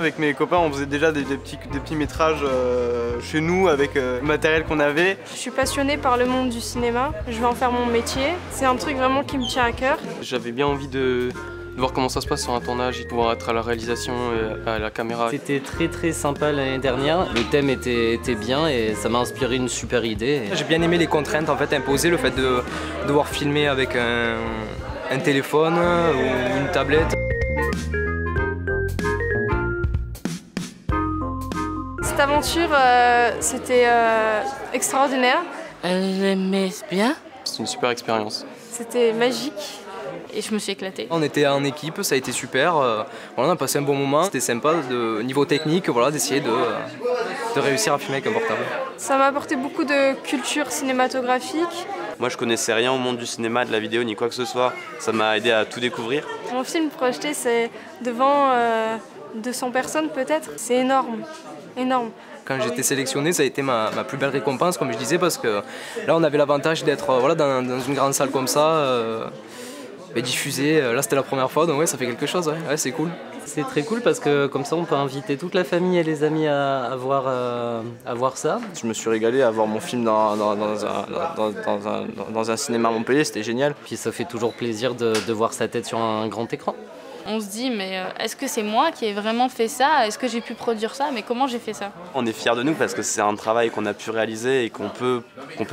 Avec mes copains, on faisait déjà des petits métrages chez nous avec le matériel qu'on avait. Je suis passionnée par le monde du cinéma, je vais en faire mon métier. C'est un truc vraiment qui me tient à cœur. J'avais bien envie de voir comment ça se passe sur un tournage et de pouvoir être à la réalisation et à la caméra. C'était très sympa l'année dernière, le thème était bien et ça m'a inspiré une super idée. J'ai bien aimé les contraintes en fait imposées, le fait de devoir filmer avec un téléphone ou une tablette. Cette aventure, c'était extraordinaire. Elle aimait bien. C'est une super expérience. C'était magique. Et je me suis éclatée. On était en équipe, ça a été super. Voilà, on a passé un bon moment. C'était sympa, niveau technique, voilà, d'essayer de réussir à filmer avec un portable. Ça m'a apporté beaucoup de culture cinématographique. Moi, je connaissais rien au monde du cinéma, de la vidéo, ni quoi que ce soit. Ça m'a aidé à tout découvrir. Mon film projeté, c'est devant 200 personnes peut-être. C'est énorme, énorme. Quand j'étais sélectionné, ça a été ma plus belle récompense, comme je disais, parce que là, on avait l'avantage d'être voilà, dans une grande salle comme ça. Diffusé, là c'était la première fois, donc ouais, ça fait quelque chose, ouais, c'est cool. C'est très cool parce que comme ça on peut inviter toute la famille et les amis à voir ça. Je me suis régalé à voir mon film dans un cinéma à Montpellier, c'était génial. Puis ça fait toujours plaisir de voir sa tête sur un grand écran. On se dit, mais est-ce que c'est moi qui ai vraiment fait ça? Est-ce que j'ai pu produire ça? Mais comment j'ai fait ça? On est fiers de nous parce que c'est un travail qu'on a pu réaliser et qu'on peut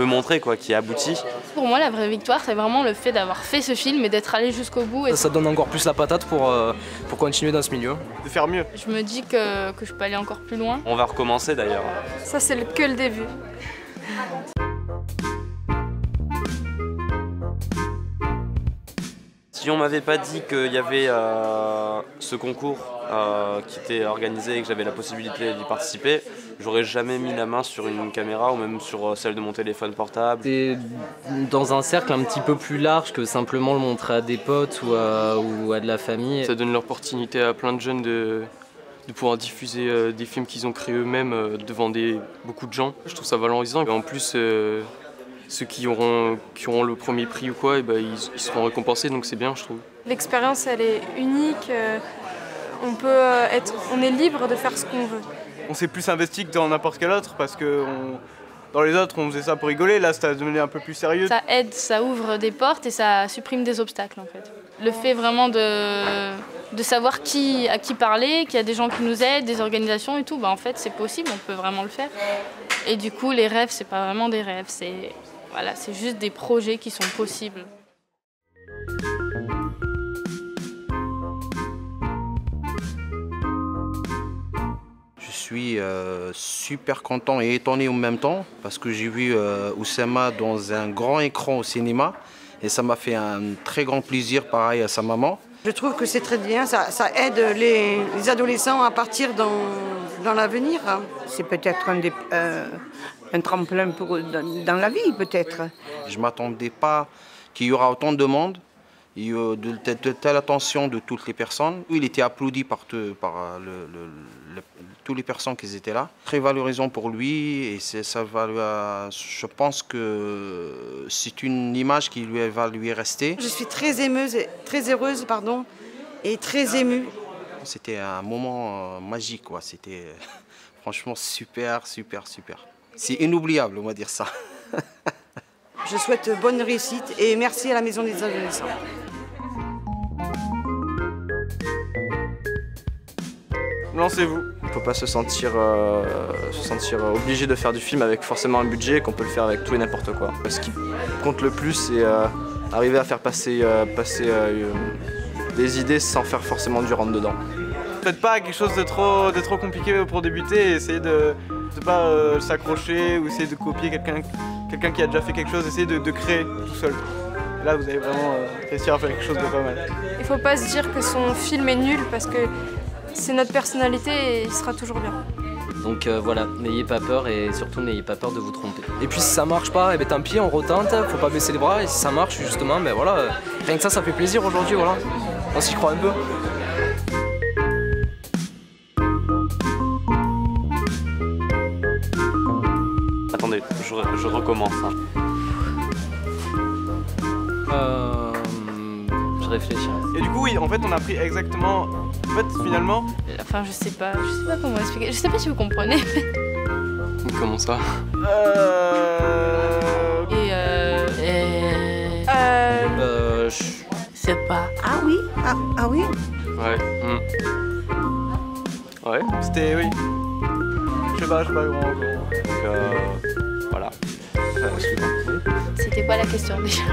montrer, quoi, qui est abouti. Pour moi, la vraie victoire, c'est vraiment le fait d'avoir fait ce film et d'être allé jusqu'au bout. Ça donne encore plus la patate pour continuer dans ce milieu. De faire mieux. Je me dis que je peux aller encore plus loin. On va recommencer d'ailleurs. Ça, c'est que le début. Si on m'avait pas dit qu'il y avait ce concours qui était organisé et que j'avais la possibilité d'y participer, j'aurais jamais mis la main sur une caméra ou même sur celle de mon téléphone portable. C'est dans un cercle un petit peu plus large que simplement le montrer à des potes ou à de la famille. Ça donne l'opportunité à plein de jeunes de pouvoir diffuser des films qu'ils ont créés eux-mêmes devant beaucoup de gens. Je trouve ça valorisant. Et en plus, ceux qui auront le premier prix ou quoi, ils seront récompensés, donc c'est bien, je trouve. L'expérience, elle est unique. On est libre de faire ce qu'on veut. On s'est plus investi que dans n'importe quel autre parce que dans les autres, on faisait ça pour rigoler. Là, ça a devenu un peu plus sérieux. Ça aide, ça ouvre des portes et ça supprime des obstacles en fait. Le fait vraiment de savoir à qui parler, qu'il y a des gens qui nous aident, des organisations et tout, en fait c'est possible, on peut vraiment le faire. Et du coup, les rêves, c'est pas vraiment des rêves, c'est juste des projets qui sont possibles. Je suis super content et étonné en même temps parce que j'ai vu Oussama dans un grand écran au cinéma et ça m'a fait un très grand plaisir, pareil à sa maman. Je trouve que c'est très bien, ça aide les adolescents à partir dans l'avenir. C'est peut-être un tremplin dans la vie, peut-être. Je ne m'attendais pas qu'il y aura autant de monde, et de telle attention de toutes les personnes. Il était applaudi par toutes les personnes qui étaient là. Très valorisant pour lui et je pense que c'est une image qui va lui rester. Je suis très heureuse et très émue. C'était un moment magique, quoi. C'était franchement super. C'est inoubliable, on va dire ça. Je souhaite bonne réussite et merci à la Maison des Adolescents. Lancez-vous. Il ne faut pas se sentir obligé de faire du film avec forcément un budget, qu'on peut le faire avec tout et n'importe quoi. Ce qui compte le plus, c'est arriver à faire passer des idées sans faire forcément du rentre-dedans. Faites pas quelque chose de trop compliqué pour débuter et essayez de ne pas s'accrocher ou essayer de copier quelqu'un qui a déjà fait quelque chose, essayez de créer tout seul. Et là, vous allez vraiment réussir à faire quelque chose de pas mal. Il faut pas se dire que son film est nul parce que c'est notre personnalité et il sera toujours bien. Donc voilà, n'ayez pas peur et surtout n'ayez pas peur de vous tromper. Et puis si ça marche pas, tant pis, on retente, faut pas baisser les bras et si ça marche justement, voilà, rien que ça fait plaisir aujourd'hui, voilà. On s'y croit un peu. Attendez, je recommence. réfléchis. Et du coup, oui, en fait, on a pris exactement. En fait, finalement. Enfin, je sais pas comment expliquer. Je sais pas si vous comprenez. Comment ça? Je sais pas. Ah oui? Ah oui? Ouais. Ouais. C'était, oui. Je sais pas grand. Donc voilà. C'était quoi la question déjà?